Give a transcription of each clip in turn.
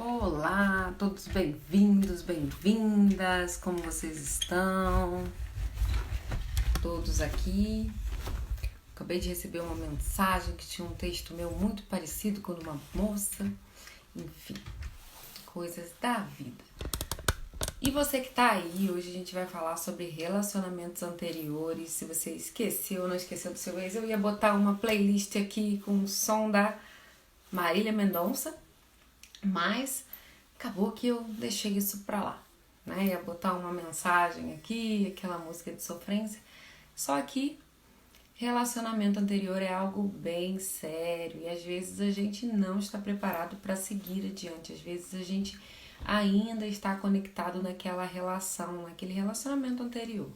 Olá, todos bem-vindos, bem-vindas, como vocês estão? Todos aqui. Acabei de receber uma mensagem que tinha um texto meu muito parecido com o de uma moça. Enfim, coisas da vida. E você que tá aí, hoje a gente vai falar sobre relacionamentos anteriores. Se você esqueceu ou não esqueceu do seu ex, eu ia botar uma playlist aqui com o som da Marília Mendonça, mas acabou que eu deixei isso pra lá, né? Ia botar uma mensagem aqui, aquela música de sofrência. Só que relacionamento anterior é algo bem sério e às vezes a gente não está preparado para seguir adiante. Às vezes a gente ainda está conectado naquela relação, naquele relacionamento anterior.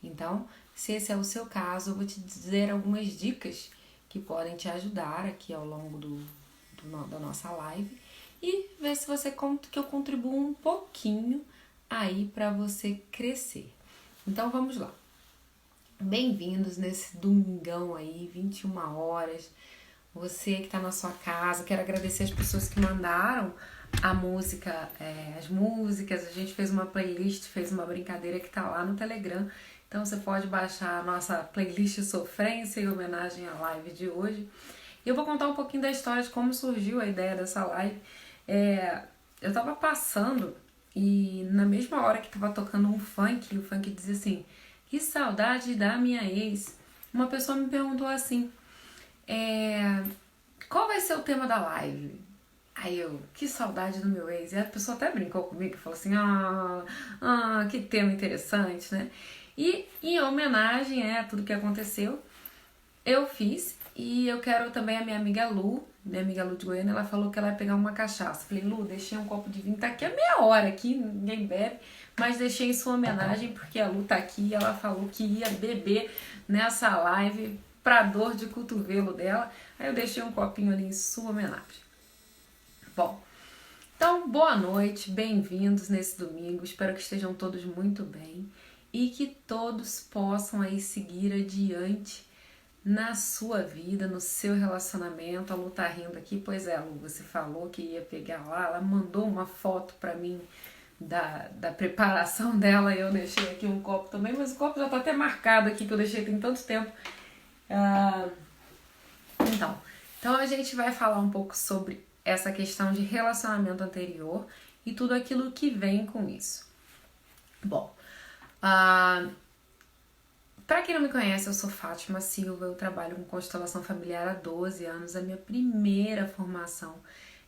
Então, se esse é o seu caso, eu vou te dizer algumas dicas que podem te ajudar aqui ao longo da nossa live e ver se você que eu contribuo um pouquinho aí para você crescer. Então vamos lá. Bem-vindos nesse domingão aí, 21 horas. Você que está na sua casa, quero agradecer as pessoas que mandaram a música, as músicas. A gente fez uma playlist, fez uma brincadeira que tá lá no Telegram. Então você pode baixar a nossa playlist Sofrência em homenagem à live de hoje. E eu vou contar um pouquinho da história de como surgiu a ideia dessa live. Eu tava passando e na mesma hora que tava tocando um funk, o funk dizia assim: que saudade da minha ex. Uma pessoa me perguntou assim: qual vai ser o tema da live? Aí eu, que saudade do meu ex. E a pessoa até brincou comigo e falou assim: que tema interessante, né? E em homenagem a tudo que aconteceu, eu fiz. E eu quero também a minha amiga Lu de Goiânia, ela falou que ela ia pegar uma cachaça. Falei: Lu, deixei um copo de vinho, tá aqui a meia hora aqui, ninguém bebe, mas deixei em sua homenagem porque a Lu tá aqui e ela falou que ia beber nessa live pra dor de cotovelo dela. Aí eu deixei um copinho ali em sua homenagem. Bom, então boa noite, bem-vindos nesse domingo, espero que estejam todos muito bem e que todos possam aí seguir adiante na sua vida, no seu relacionamento. A Lu tá rindo aqui, pois é, Lu, você falou que ia pegar lá, ela mandou uma foto pra mim da preparação dela e eu deixei aqui um copo também, mas o copo já tá até marcado aqui, que eu deixei tem tanto tempo. Então a gente vai falar um pouco sobre essa questão de relacionamento anterior e tudo aquilo que vem com isso. Bom, para quem não me conhece, eu sou Fátima Silva, eu trabalho com constelação familiar há 12 anos. A minha primeira formação,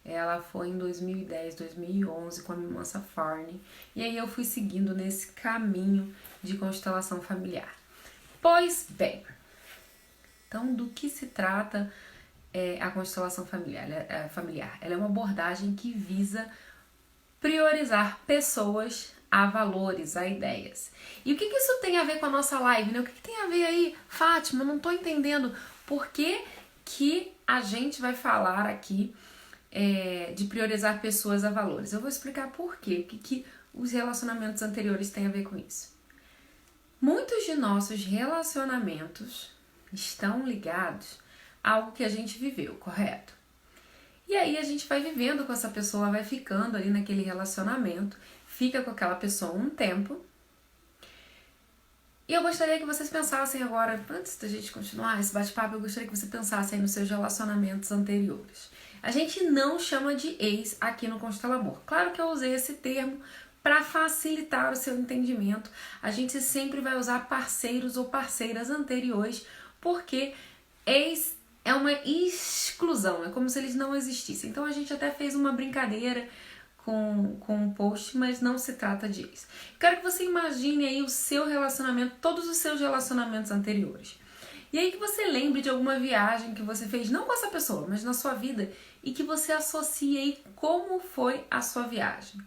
ela foi em 2010, 2011 com a minha Mansa Farney. E aí eu fui seguindo nesse caminho de constelação familiar. Pois bem, então do que se trata a constelação familiar? Ela é uma abordagem que visa priorizar pessoas a valores, a ideias. E o que isso tem a ver com a nossa live, né? O que tem a ver aí, Fátima? Eu não tô entendendo por que a gente vai falar aqui de priorizar pessoas a valores. Eu vou explicar por quê. O que os relacionamentos anteriores têm a ver com isso. Muitos de nossos relacionamentos estão ligados a algo que a gente viveu, correto? E aí a gente vai vivendo com essa pessoa, vai ficando ali naquele relacionamento, fica com aquela pessoa um tempo. E eu gostaria que vocês pensassem agora, antes da gente continuar esse bate-papo, eu gostaria que você pensasse aí nos seus relacionamentos anteriores. A gente não chama de ex aqui no Constela Amor. Claro que eu usei esse termo para facilitar o seu entendimento. A gente sempre vai usar parceiros ou parceiras anteriores, porque ex é uma exclusão, é como se eles não existissem. Então a gente até fez uma brincadeira com um post, mas não se trata de ex. Quero que você imagine aí o seu relacionamento, todos os seus relacionamentos anteriores. E aí que você lembre de alguma viagem que você fez, não com essa pessoa, mas na sua vida, e que você associe aí como foi a sua viagem.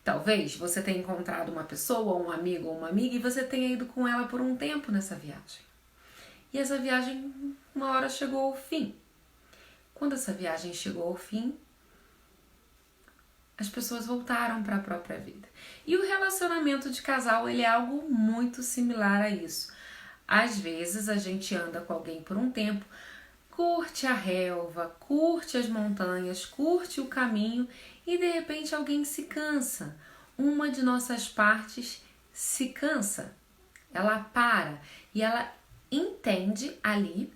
Talvez você tenha encontrado uma pessoa, um amigo ou uma amiga, e você tenha ido com ela por um tempo nessa viagem. E essa viagem, uma hora chegou ao fim. Quando essa viagem chegou ao fim, as pessoas voltaram para a própria vida. E o relacionamento de casal, ele é algo muito similar a isso. Às vezes a gente anda com alguém por um tempo, curte a relva, curte as montanhas, curte o caminho e de repente alguém se cansa. Uma de nossas partes se cansa, ela para e ela entende ali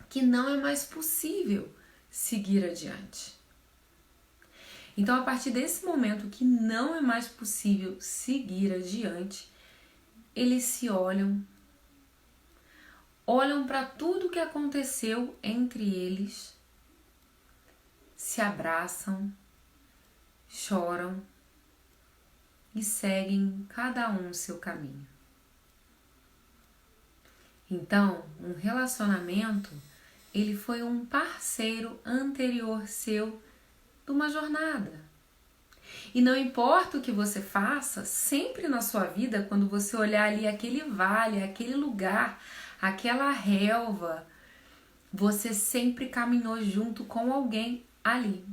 que não é mais possível seguir adiante. Então, a partir desse momento que não é mais possível seguir adiante, eles se olham para tudo que aconteceu entre eles, se abraçam, choram e seguem cada um o seu caminho. Então, um relacionamento, ele foi um parceiro anterior seu de uma jornada. E não importa o que você faça, sempre na sua vida, quando você olhar ali aquele vale, aquele lugar, aquela relva, você sempre caminhou junto com alguém ali.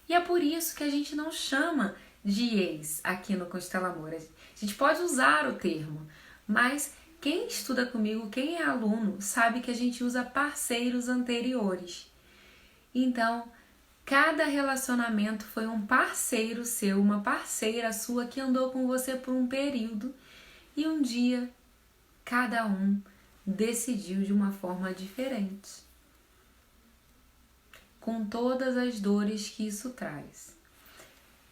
E é por isso que a gente não chama de ex aqui no Constela Amor. A gente pode usar o termo, mas quem estuda comigo, quem é aluno, sabe que a gente usa parceiros anteriores. Então, cada relacionamento foi um parceiro seu, uma parceira sua que andou com você por um período e um dia cada um decidiu de uma forma diferente, com todas as dores que isso traz.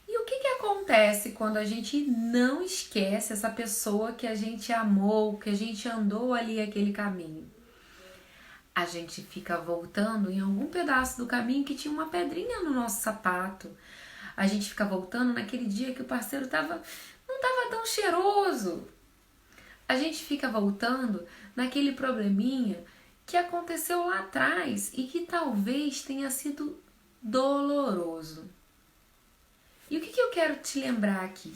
E o que acontece quando a gente não esquece essa pessoa que a gente amou, que a gente andou ali aquele caminho? A gente fica voltando em algum pedaço do caminho que tinha uma pedrinha no nosso sapato. A gente fica voltando naquele dia que o parceiro não estava tão cheiroso. A gente fica voltando naquele probleminha que aconteceu lá atrás e que talvez tenha sido doloroso. E o que eu quero te lembrar aqui?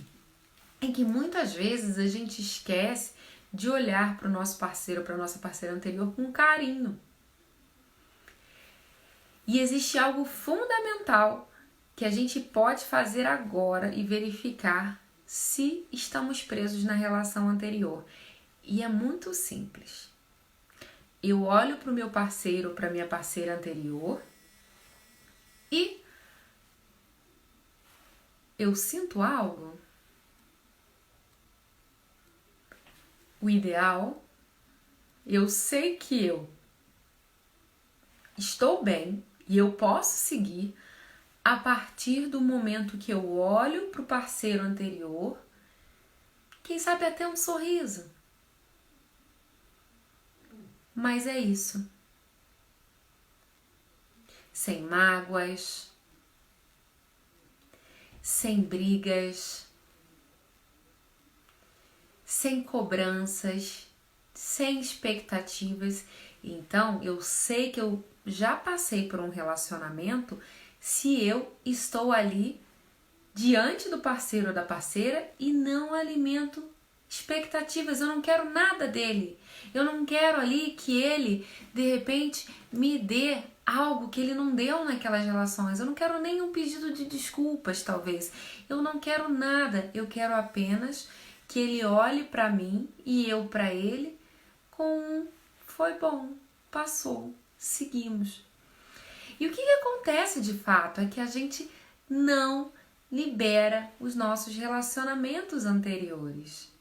É que muitas vezes a gente esquece de olhar para o nosso parceiro, para a nossa parceira anterior com carinho. E existe algo fundamental que a gente pode fazer agora e verificar se estamos presos na relação anterior. E é muito simples. Eu olho para o meu parceiro, para a minha parceira anterior e eu sinto algo. O ideal, eu sei que eu estou bem e eu posso seguir a partir do momento que eu olho para o parceiro anterior, quem sabe até um sorriso. Mas é isso. Sem mágoas, sem brigas, sem cobranças, sem expectativas. Então, eu sei que eu já passei por um relacionamento se eu estou ali diante do parceiro ou da parceira e não alimento expectativas. Eu não quero nada dele. Eu não quero ali que ele, de repente, me dê algo que ele não deu naquelas relações. Eu não quero nenhum pedido de desculpas, talvez. Eu não quero nada. Eu quero apenas que ele olhe para mim e eu para ele com foi bom, passou, seguimos. E o que acontece de fato é que a gente não libera os nossos relacionamentos anteriores.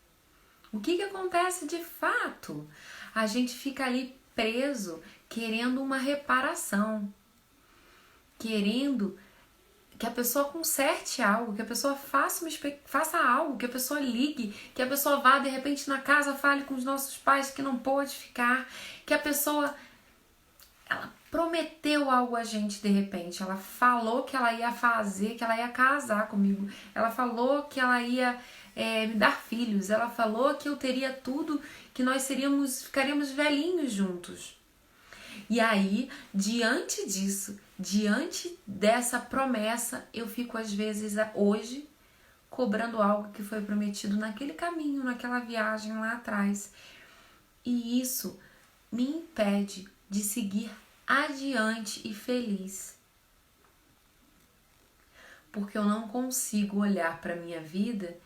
O que acontece de fato? A gente fica ali preso, querendo uma reparação, querendo que a pessoa conserte algo, que a pessoa faça algo, que a pessoa ligue, que a pessoa vá de repente na casa, fale com os nossos pais que não pôde ficar, que a pessoa ela prometeu algo a gente de repente, ela falou que ela ia fazer, que ela ia casar comigo, ela falou que ela ia me dar filhos, ela falou que eu teria tudo, que nós ficaríamos velhinhos juntos. E aí, diante disso, diante dessa promessa, eu fico às vezes hoje cobrando algo que foi prometido naquele caminho, naquela viagem lá atrás. E isso me impede de seguir adiante e feliz. Porque eu não consigo olhar para a minha vida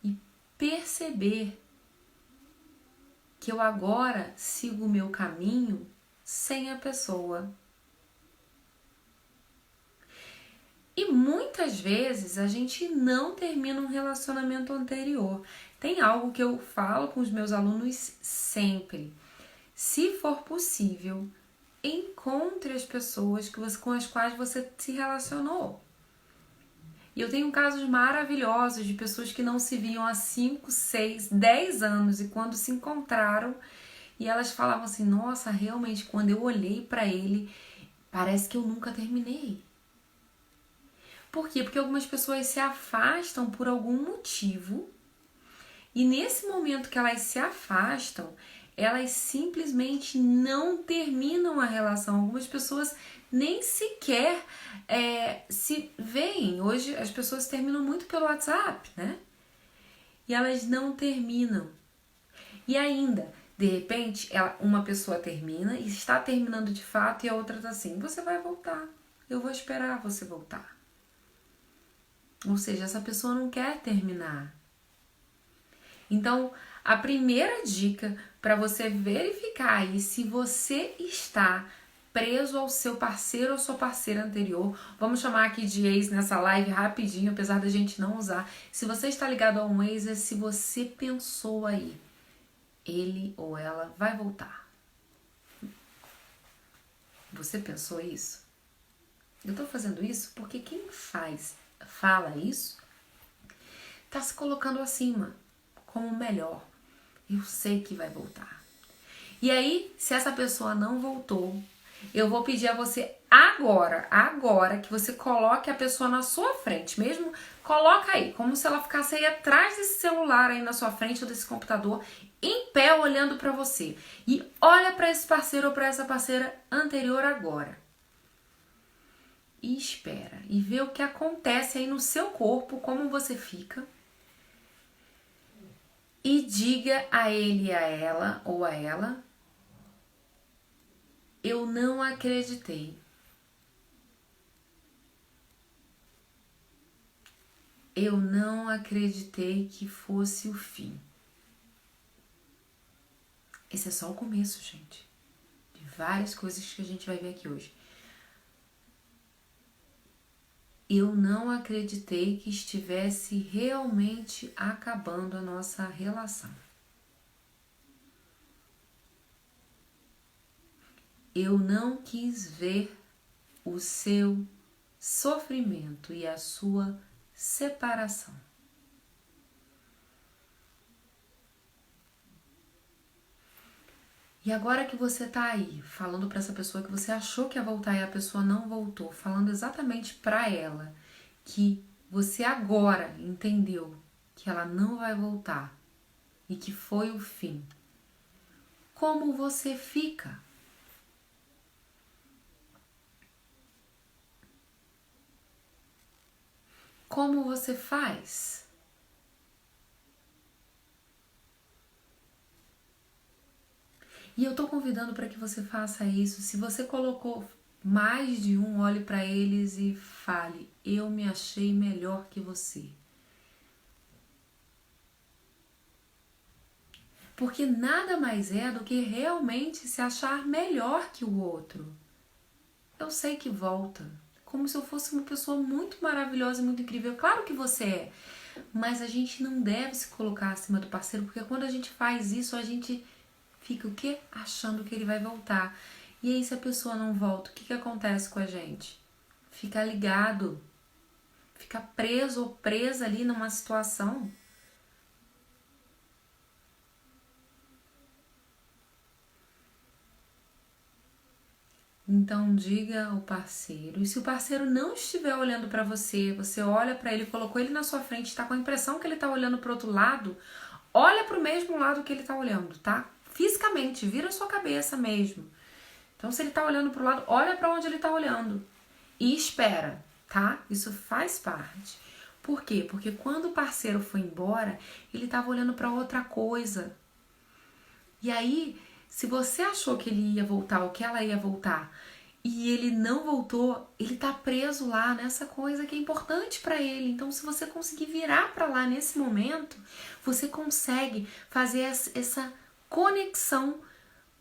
e perceber que eu agora sigo o meu caminho sem a pessoa. E muitas vezes a gente não termina um relacionamento anterior. Tem algo que eu falo com os meus alunos sempre. Se for possível, encontre as pessoas com as quais você se relacionou. E eu tenho casos maravilhosos de pessoas que não se viam há 5, 6, 10 anos e quando se encontraram e elas falavam assim, nossa, realmente quando eu olhei pra ele, parece que eu nunca terminei. Por quê? Porque algumas pessoas se afastam por algum motivo e nesse momento que elas se afastam, elas simplesmente não terminam a relação. Algumas pessoas nem sequer se veem. Hoje as pessoas terminam muito pelo WhatsApp, né? E elas não terminam. E ainda, de repente, uma pessoa termina e está terminando de fato e a outra está assim, você vai voltar, eu vou esperar você voltar. Ou seja, essa pessoa não quer terminar. Então, a primeira dica para você verificar aí se você está preso ao seu parceiro ou sua parceira anterior, vamos chamar aqui de ex nessa live rapidinho, apesar da gente não usar. Se você está ligado a um ex, é se você pensou aí, ele ou ela vai voltar. Você pensou isso? Eu tô fazendo isso porque quem fala isso, tá se colocando acima, como o melhor. Eu sei que vai voltar. E aí, se essa pessoa não voltou, eu vou pedir a você agora, que você coloque a pessoa na sua frente. Mesmo, coloca aí, como se ela ficasse aí atrás desse celular aí na sua frente ou desse computador, em pé olhando pra você. E olha pra esse parceiro ou pra essa parceira anterior agora. E espera. E vê o que acontece aí no seu corpo, como você fica. E diga a ele, a ela ou a ela, eu não acreditei. Eu não acreditei que fosse o fim. Esse é só o começo, gente. De várias coisas que a gente vai ver aqui hoje. Eu não acreditei que estivesse realmente acabando a nossa relação. Eu não quis ver o seu sofrimento e a sua separação. E agora que você tá aí, falando para essa pessoa que você achou que ia voltar e a pessoa não voltou, falando exatamente para ela que você agora entendeu que ela não vai voltar e que foi o fim, como você fica? Como você faz? E eu tô convidando para que você faça isso. Se você colocou mais de um, olhe para eles e fale: eu me achei melhor que você. Porque nada mais é do que realmente se achar melhor que o outro. Eu sei que volta, como se eu fosse uma pessoa muito maravilhosa e muito incrível. Claro que você é, mas a gente não deve se colocar acima do parceiro, porque quando a gente faz isso, a gente fica o quê? Achando que ele vai voltar. E aí, se a pessoa não volta, o que acontece com a gente? Fica ligado, fica preso ou presa ali numa situação. Então diga ao parceiro, e se o parceiro não estiver olhando para você, você olha para ele, colocou ele na sua frente, está com a impressão que ele está olhando para o outro lado, olha para o mesmo lado que ele está olhando, tá? Fisicamente, vira a sua cabeça mesmo. Então, se ele está olhando para o lado, olha para onde ele está olhando e espera, tá? Isso faz parte. Por quê? Porque quando o parceiro foi embora, ele estava olhando para outra coisa. E aí, se você achou que ele ia voltar ou que ela ia voltar e ele não voltou, ele tá preso lá nessa coisa que é importante para ele. Então, se você conseguir virar para lá nesse momento, você consegue fazer essa conexão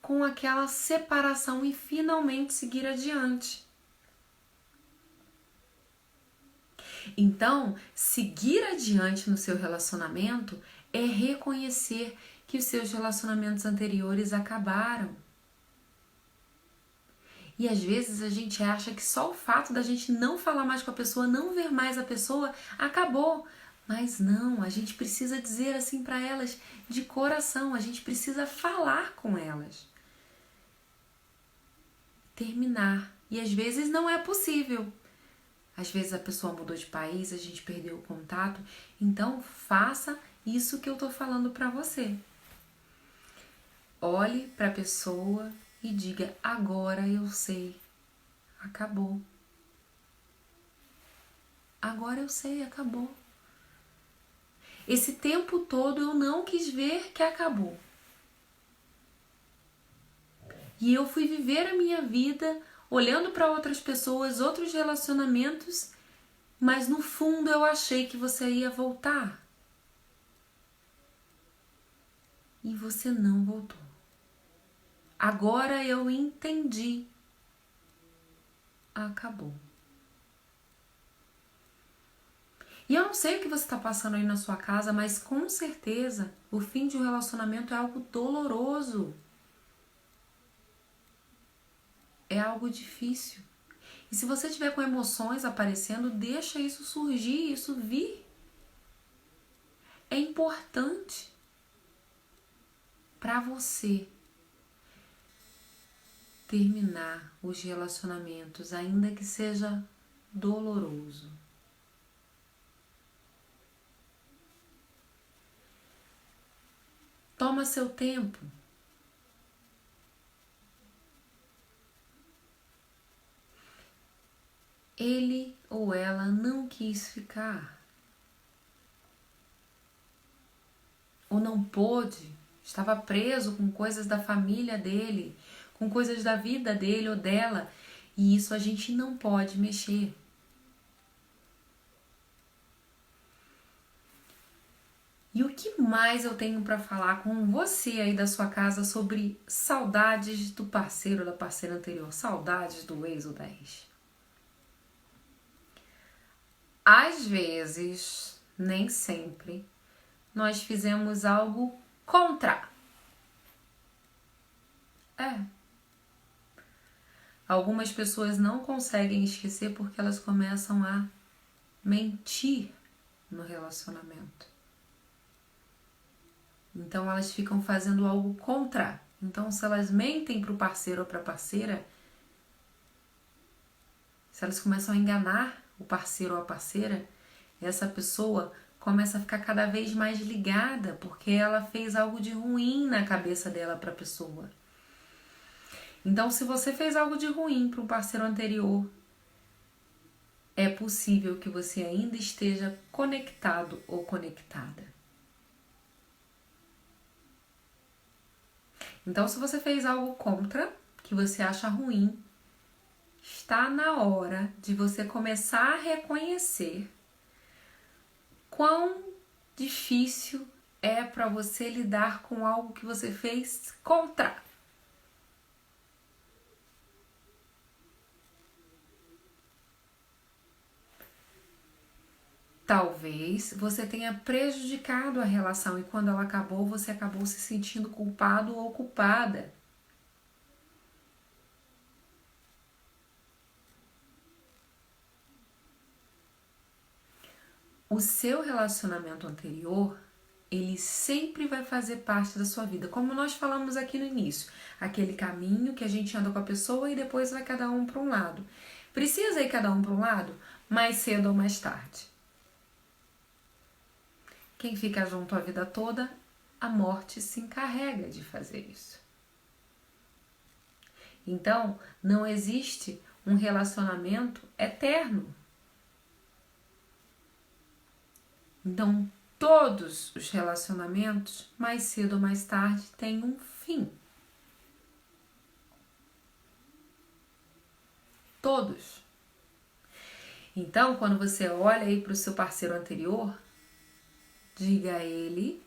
com aquela separação e finalmente seguir adiante. Então, seguir adiante no seu relacionamento é reconhecer que os seus relacionamentos anteriores acabaram. E às vezes a gente acha que só o fato da gente não falar mais com a pessoa, não ver mais a pessoa, acabou. Mas não, a gente precisa dizer assim para elas de coração, a gente precisa falar com elas. Terminar. E às vezes não é possível. Às vezes a pessoa mudou de país, a gente perdeu o contato. Então faça isso que eu tô falando para você. Olhe para a pessoa e diga: agora eu sei, acabou. Agora eu sei, acabou. Esse tempo todo eu não quis ver que acabou. E eu fui viver a minha vida olhando para outras pessoas, outros relacionamentos, mas no fundo eu achei que você ia voltar. E você não voltou. Agora eu entendi. Acabou. E eu não sei o que você está passando aí na sua casa, mas com certeza o fim de um relacionamento é algo doloroso. É algo difícil. E se você tiver com emoções aparecendo, deixa isso surgir, isso vir. É importante para você terminar os relacionamentos, ainda que seja doloroso. Toma seu tempo. Ele ou ela não quis ficar. Ou não pôde, estava preso com coisas da família dele, com coisas da vida dele ou dela. E isso a gente não pode mexer. E o que mais eu tenho para falar com você aí da sua casa sobre saudades do parceiro ou da parceira anterior, saudades do ex ou da ex? Às vezes, nem sempre, nós fizemos algo contra. Algumas pessoas não conseguem esquecer porque elas começam a mentir no relacionamento. Então elas ficam fazendo algo contra. Então se elas mentem para o parceiro ou para a parceira, se elas começam a enganar o parceiro ou a parceira, essa pessoa começa a ficar cada vez mais ligada porque ela fez algo de ruim na cabeça dela para a pessoa. Então se você fez algo de ruim para um parceiro anterior, é possível que você ainda esteja conectado ou conectada. Então, se você fez algo contra, que você acha ruim, está na hora de você começar a reconhecer quão difícil é para você lidar com algo que você fez contra. Talvez você tenha prejudicado a relação e quando ela acabou, você acabou se sentindo culpado ou culpada. O seu relacionamento anterior, ele sempre vai fazer parte da sua vida. Como nós falamos aqui no início, aquele caminho que a gente anda com a pessoa e depois vai cada um para um lado. Precisa ir cada um para um lado? Mais cedo ou mais tarde. Quem fica junto a vida toda, a morte se encarrega de fazer isso. Então, não existe um relacionamento eterno. Então, todos os relacionamentos, mais cedo ou mais tarde, têm um fim. Todos. Então, quando você olha aí para o seu parceiro anterior, diga a ele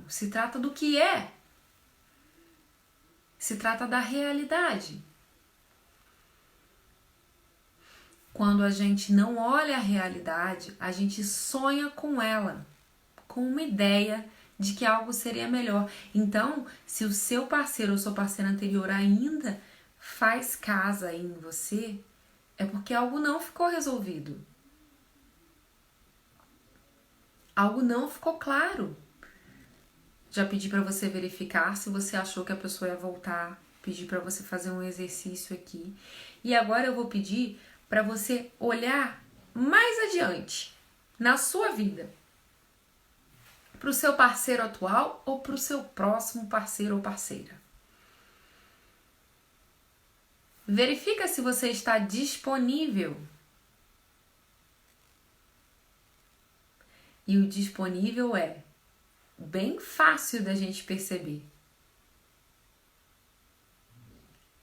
Se trata do que é. Se trata da realidade. Quando a gente não olha a realidade, a gente sonha com ela, com uma ideia de que algo seria melhor. Então, se o seu parceiro ou sua parceira anterior ainda faz casa em você, é porque algo não ficou resolvido. Algo não ficou claro. Já pedi para você verificar se você achou que a pessoa ia voltar. Pedi para você fazer um exercício aqui. E agora eu vou pedir para você olhar mais adiante na sua vida. Para o seu parceiro atual ou para o seu próximo parceiro ou parceira. Verifica se você está disponível. E o disponível é bem fácil da gente perceber.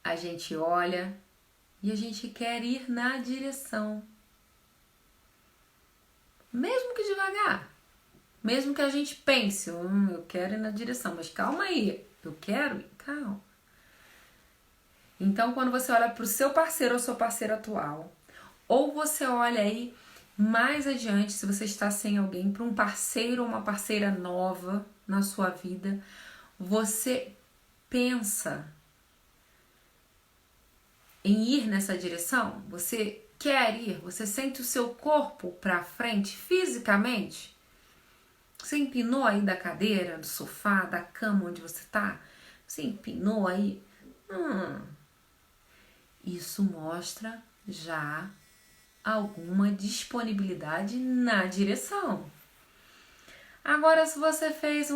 A gente olha e a gente quer ir na direção. Mesmo que devagar. Mesmo que a gente pense, eu quero ir na direção, mas calma aí, eu quero ir, calma. Então, quando você olha para o seu parceiro ou sua parceira atual, ou você olha aí mais adiante, se você está sem alguém, para um parceiro ou uma parceira nova na sua vida, você pensa em ir nessa direção? Você quer ir? Você sente o seu corpo para frente fisicamente? Você empinou aí da cadeira, do sofá, da cama onde você tá? Você empinou aí? Isso mostra já alguma disponibilidade na direção. Agora, se você fez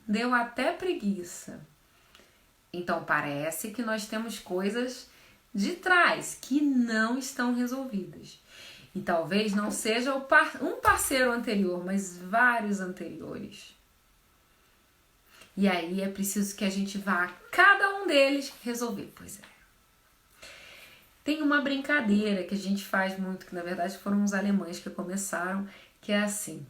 deu até preguiça. Então, parece que nós temos coisas de trás que não estão resolvidas. E talvez não seja um parceiro anterior, mas vários anteriores. E aí é preciso que a gente vá a cada um deles resolver. Pois é. Tem uma brincadeira que a gente faz muito, que na verdade foram os alemães que começaram, que é assim.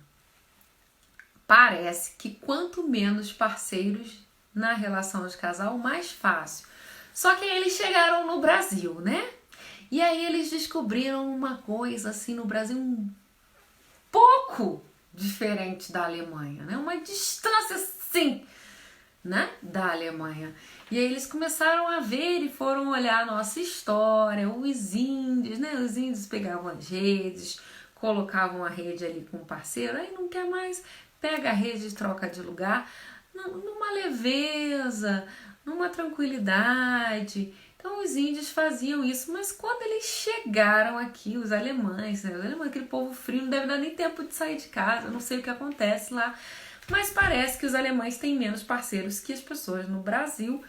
Parece que quanto menos parceiros na relação de casal, mais fácil. Só que eles chegaram no Brasil, né? E aí eles descobriram uma coisa assim no Brasil um pouco diferente da Alemanha, né? Uma distância assim, né? Da Alemanha. E aí eles começaram a ver e foram olhar a nossa história, os índios, né? Os índios pegavam as redes, colocavam a rede ali com o parceiro, aí não quer mais, pega a rede e troca de lugar, numa leveza, numa tranquilidade. Então os índios faziam isso, mas quando eles chegaram aqui, os alemães, né? Os alemães, aquele povo frio, não deve dar nem tempo de sair de casa, não sei o que acontece lá, mas parece que os alemães têm menos parceiros que as pessoas no Brasil.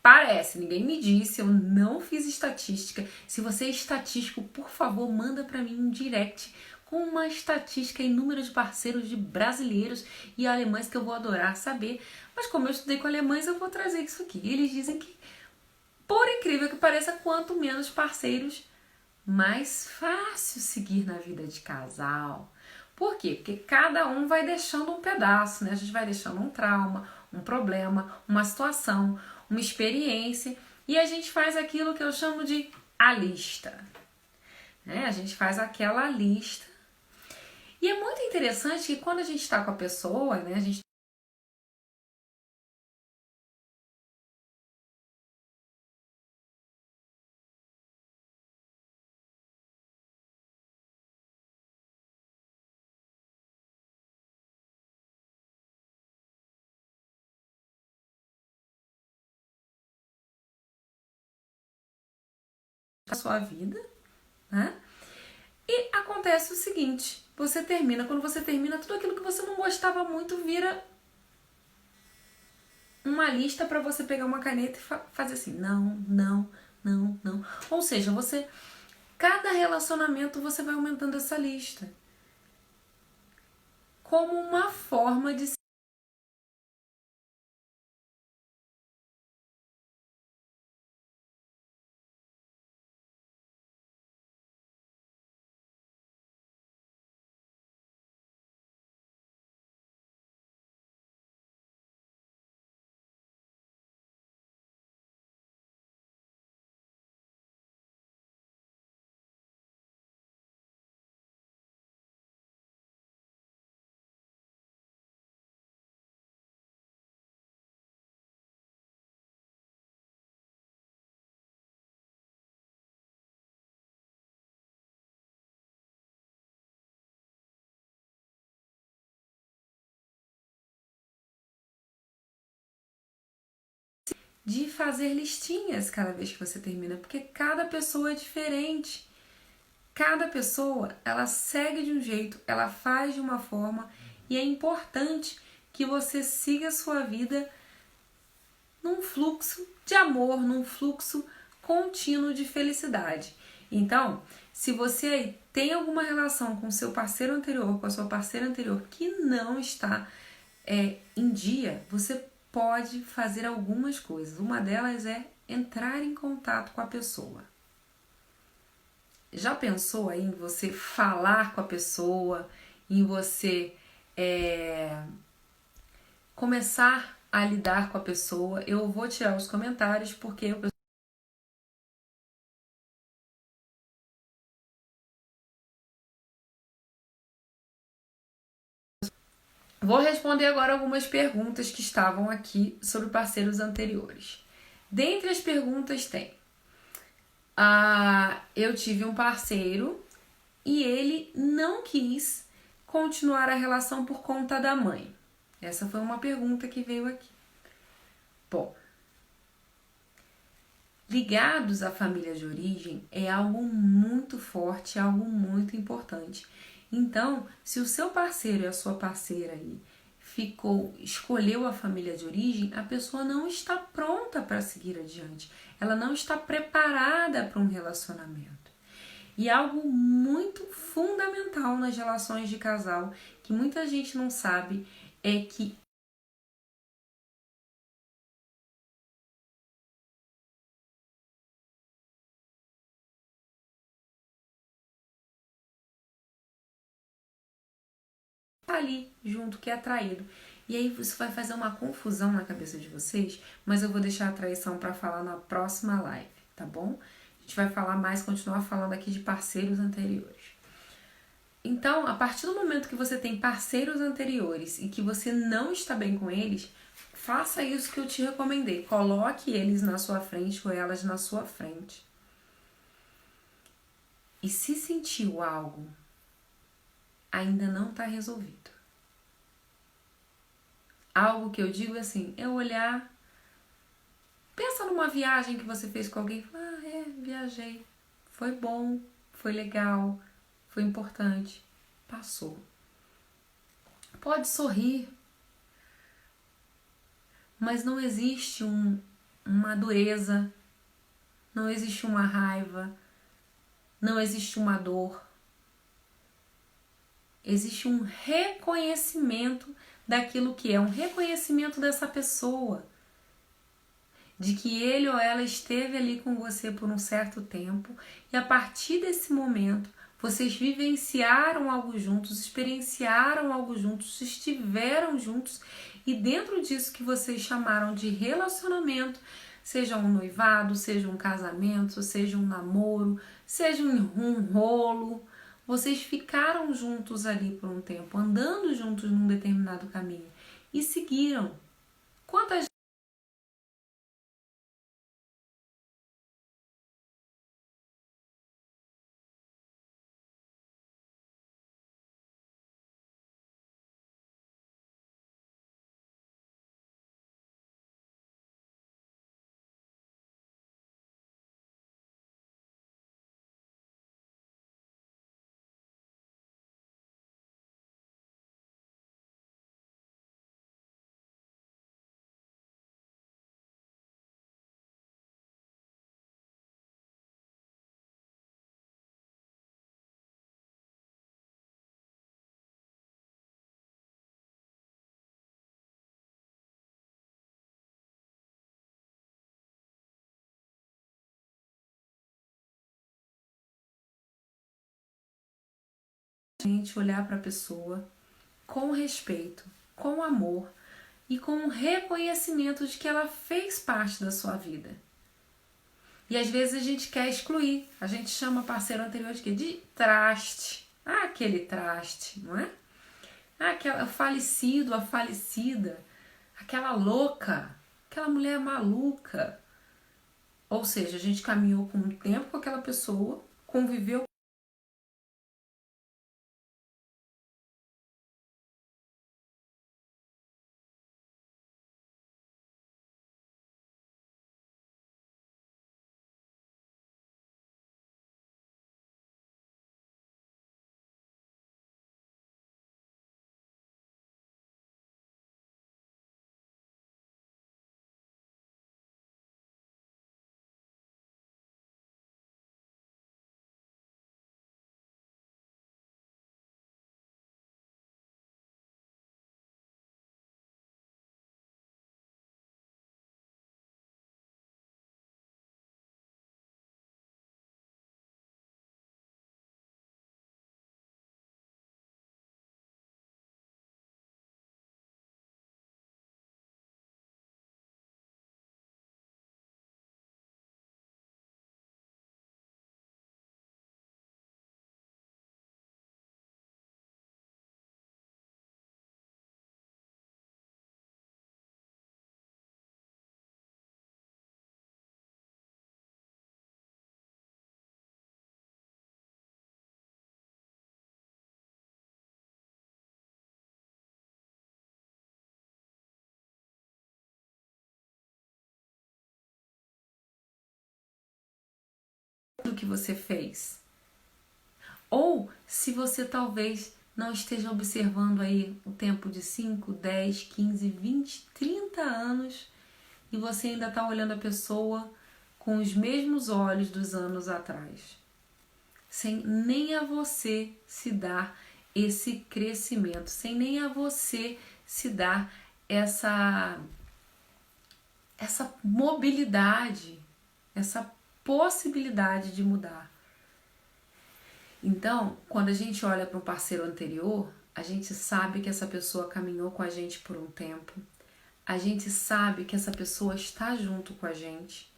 Parece, ninguém me disse, eu não fiz estatística. Se você é estatístico, por favor, manda para mim um direct com uma estatística em número de parceiros de brasileiros e alemães que eu vou adorar saber. Mas como eu estudei com alemães, eu vou trazer isso aqui. Eles dizem que, por incrível que pareça, quanto menos parceiros, mais fácil seguir na vida de casal. Por quê? Porque cada um vai deixando um pedaço, né? A gente vai deixando um trauma, um problema, uma situação, uma experiência, e a gente faz aquilo que eu chamo de a lista. Né? A gente faz aquela lista. E é muito interessante que quando a gente está com a pessoa, né? A gente a sua vida, né? E acontece o seguinte, quando você termina, tudo aquilo que você não gostava muito vira uma lista para você pegar uma caneta e fazer assim, não, não, não, não. Ou seja, cada relacionamento você vai aumentando essa lista como uma forma de de fazer listinhas cada vez que você termina, porque cada pessoa é diferente. Cada pessoa, ela segue de um jeito, ela faz de uma forma, e é importante que você siga a sua vida num fluxo de amor, num fluxo contínuo de felicidade. Então, se você tem alguma relação com o seu parceiro anterior, com a sua parceira anterior que não está em dia, você pode fazer algumas coisas. Uma delas é entrar em contato com a pessoa. Já pensou aí em você falar com a pessoa, em você começar a lidar com a pessoa? Eu vou tirar os comentários porque eu vou responder agora algumas perguntas que estavam aqui sobre parceiros anteriores. Dentre as perguntas tem: eu tive um parceiro e ele não quis continuar a relação por conta da mãe. Essa foi uma pergunta que veio aqui. Bom, ligados à família de origem é algo muito forte, é algo muito importante. Então, se o seu parceiro e a sua parceira aí escolheu a família de origem, a pessoa não está pronta para seguir adiante. Ela não está preparada para um relacionamento. E algo muito fundamental nas relações de casal, que muita gente não sabe, é que tá ali junto, que é atraído. E aí isso vai fazer uma confusão na cabeça de vocês, mas eu vou deixar a traição para falar na próxima live, tá bom? A gente vai falar mais, continuar falando aqui de parceiros anteriores. Então, a partir do momento que você tem parceiros anteriores e que você não está bem com eles, faça isso que eu te recomendei. Coloque eles na sua frente ou elas na sua frente. E se sentiu algo, ainda não está resolvido. Algo que eu digo assim, é olhar, pensa numa viagem que você fez com alguém, viajei, foi bom, foi legal, foi importante, passou. Pode sorrir, mas não existe uma dureza, não existe uma raiva, não existe uma dor. Existe um reconhecimento daquilo que é, um reconhecimento dessa pessoa, de que ele ou ela esteve ali com você por um certo tempo e a partir desse momento vocês vivenciaram algo juntos, experienciaram algo juntos, estiveram juntos e dentro disso que vocês chamaram de relacionamento, seja um noivado, seja um casamento, seja um namoro, seja um rolo, vocês ficaram juntos ali por um tempo, andando juntos num determinado caminho e seguiram. Quantas gente olhar para a pessoa com respeito, com amor e com um reconhecimento de que ela fez parte da sua vida. E às vezes a gente quer excluir, a gente chama parceiro anterior de quê? De traste. Ah, aquele traste, não é? Ah, aquele falecido, a falecida, aquela louca, aquela mulher maluca. Ou seja, a gente caminhou por um tempo com aquela pessoa, conviveu do que você fez. Ou se você talvez não esteja observando aí o tempo de 5, 10, 15, 20, 30 anos e você ainda está olhando a pessoa com os mesmos olhos dos anos atrás, sem nem a você se dar esse crescimento, sem nem a você se dar essa mobilidade, essa possibilidade de mudar. Então, quando a gente olha para um parceiro anterior, a gente sabe que essa pessoa caminhou com a gente por um tempo, a gente sabe que essa pessoa está junto com a gente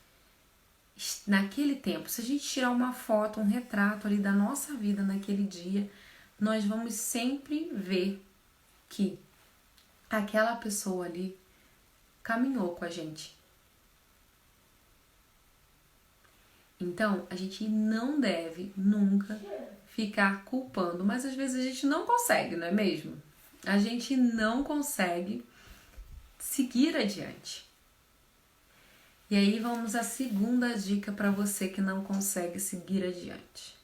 naquele tempo. Se a gente tirar uma foto, um retrato ali da nossa vida naquele dia, nós vamos sempre ver que aquela pessoa ali caminhou com a gente. Então, a gente não deve nunca ficar culpando, mas às vezes a gente não consegue, não é mesmo? A gente não consegue seguir adiante. E aí vamos à segunda dica para você que não consegue seguir adiante.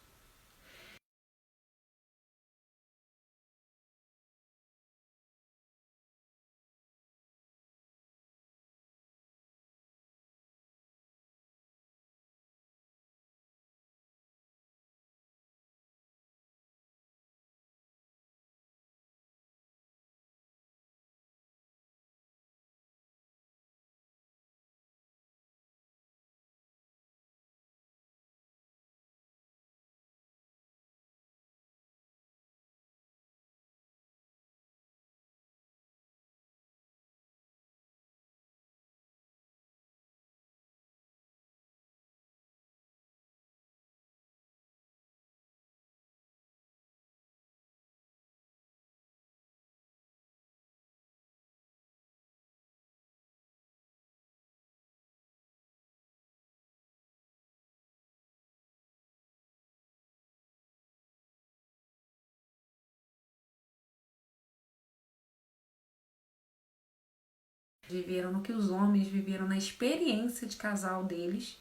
Viveram no que os homens viveram na experiência de casal deles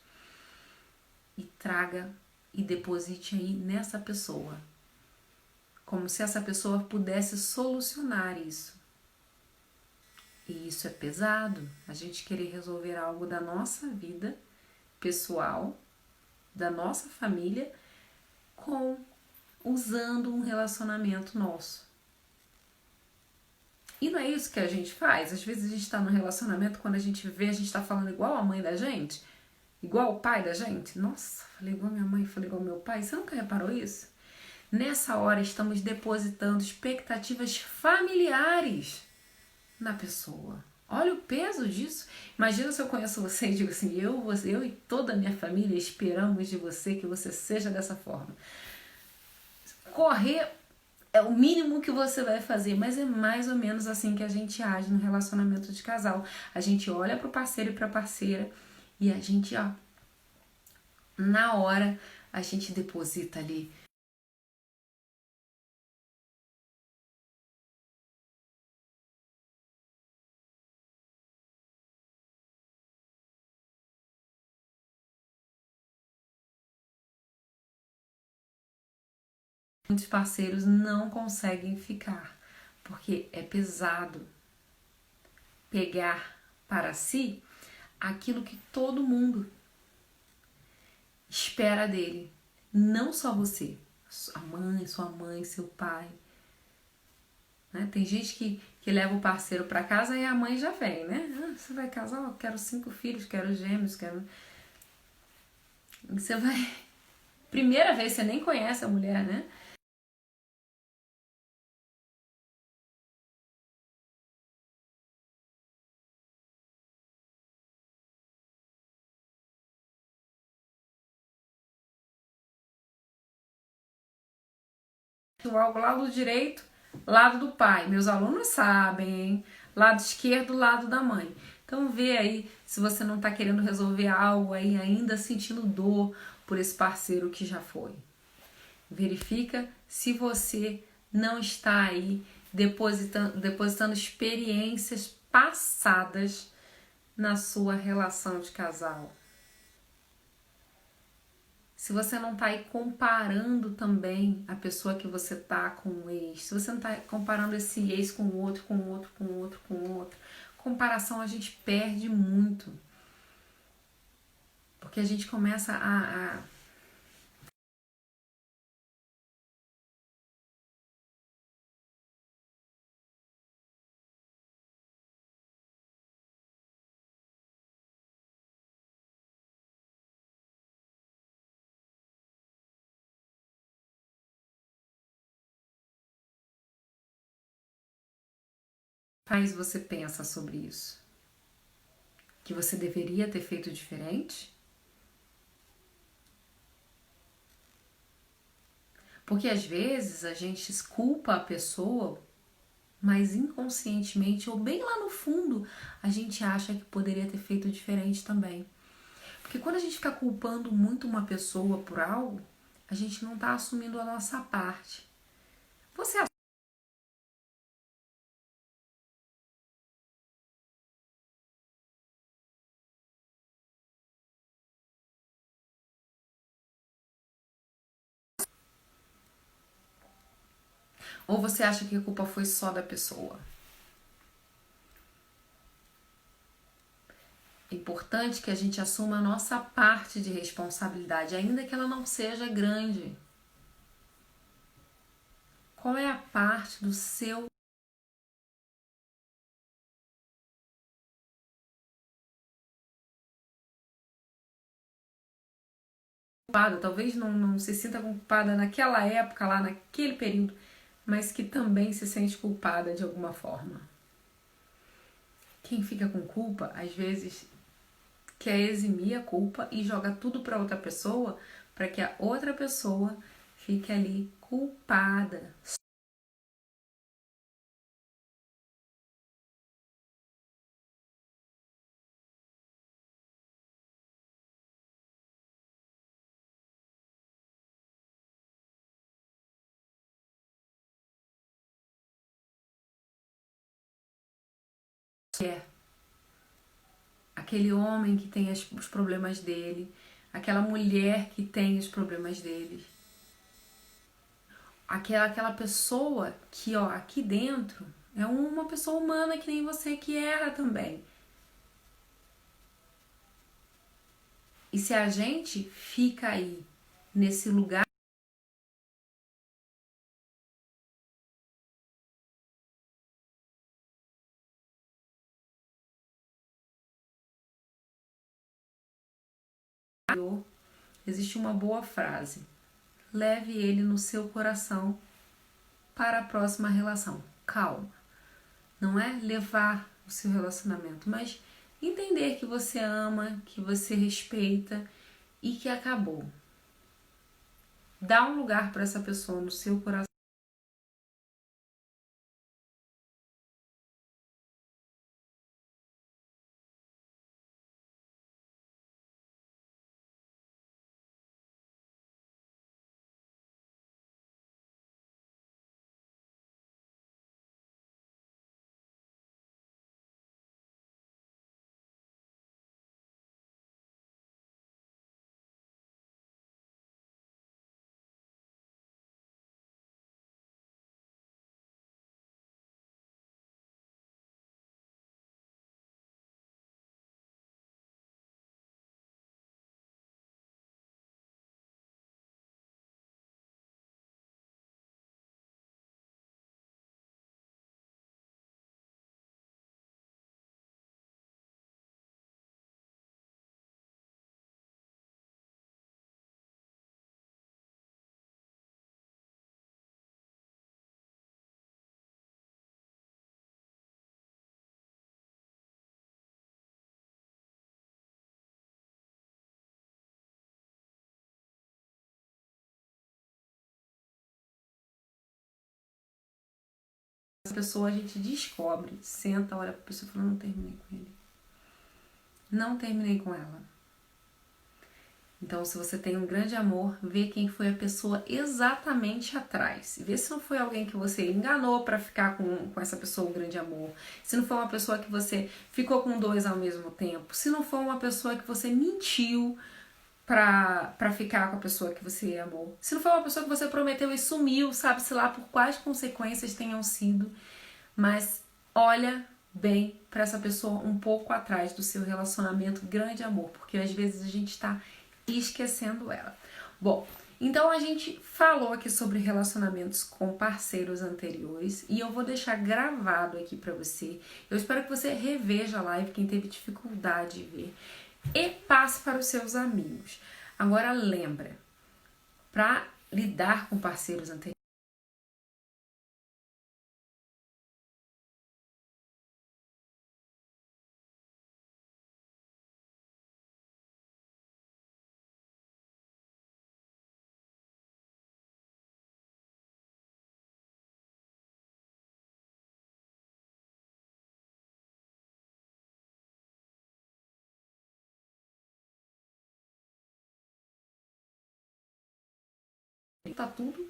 e traga e deposite aí nessa pessoa. Como se essa pessoa pudesse solucionar isso. E isso é pesado, a gente querer resolver algo da nossa vida pessoal, da nossa família, usando um relacionamento nosso. E não é isso que a gente faz? Às vezes a gente está no relacionamento, quando a gente vê, a gente está falando igual a mãe da gente, igual o pai da gente. Nossa, falei igual minha mãe, falei igual meu pai. Você nunca reparou isso? Nessa hora estamos depositando expectativas familiares na pessoa. Olha o peso disso. Imagina se eu conheço você e digo assim, eu e toda a minha família esperamos de você que você seja dessa forma. Correr é o mínimo que você vai fazer, mas é mais ou menos assim que a gente age no relacionamento de casal. A gente olha para o parceiro e para a parceira e a gente, na hora, a gente deposita ali. Muitos parceiros não conseguem ficar, porque é pesado pegar para si aquilo que todo mundo espera dele. Não só você, sua mãe, seu pai. Né? Tem gente que leva o parceiro para casa e a mãe já vem, né? Você vai casar? Eu quero 5 filhos, quero gêmeos, quero... Você vai... Primeira vez, você nem conhece a mulher, né? Algo lado direito, lado do pai. Meus alunos sabem, hein? Lado esquerdo, lado da mãe. Então vê aí se você não está querendo resolver algo aí, ainda sentindo dor por esse parceiro que já foi. Verifica se você não está aí depositando experiências passadas na sua relação de casal. se você não tá aí comparando também a pessoa que você tá com o ex, se você não tá comparando esse ex com o outro, com o outro, com o outro, com o outro, comparação a gente perde muito. Porque a gente começa a faz você pensa sobre isso? Que você deveria ter feito diferente? Porque às vezes a gente culpa a pessoa, mas inconscientemente ou bem lá no fundo a gente acha que poderia ter feito diferente também. Porque quando a gente fica culpando muito uma pessoa por algo, a gente não está assumindo a nossa parte. Você ou você acha que a culpa foi só da pessoa? É importante que a gente assuma a nossa parte de responsabilidade, ainda que ela não seja grande. Qual é a parte do seu culpada? Talvez não se sinta culpada naquela época, lá naquele período, mas que também se sente culpada de alguma forma. Quem fica com culpa, às vezes, quer eximir a culpa e joga tudo para outra pessoa, para que a outra pessoa fique ali culpada. É aquele homem que tem os problemas dele, aquela mulher que tem os problemas dele, aquela pessoa que, ó, aqui dentro é uma pessoa humana que nem você que erra também. E se a gente fica aí nesse lugar, existe uma boa frase: leve ele no seu coração para a próxima relação. Calma. Não é levar o seu relacionamento, mas entender que você ama, que você respeita e que acabou. Dá um lugar para essa pessoa no seu coração. Essa pessoa a gente descobre, senta, olha pra pessoa e fala: não terminei com ele. Não terminei com ela. Então, se você tem um grande amor, vê quem foi a pessoa exatamente atrás. Vê se não foi alguém que você enganou para ficar com essa pessoa, um grande amor. Se não foi uma pessoa que você ficou com dois ao mesmo tempo. Se não foi uma pessoa que você mentiu pra ficar com a pessoa que você amou. Se não foi uma pessoa que você prometeu e sumiu, sabe-se lá por quais consequências tenham sido, mas olha bem para essa pessoa um pouco atrás do seu relacionamento grande amor, porque às vezes a gente está esquecendo ela. Bom, então a gente falou aqui sobre relacionamentos com parceiros anteriores e eu vou deixar gravado aqui para você. Eu espero que você reveja a live, quem teve dificuldade de ver, e passe para os seus amigos. Agora lembra, para lidar com parceiros anteriores, tá tudo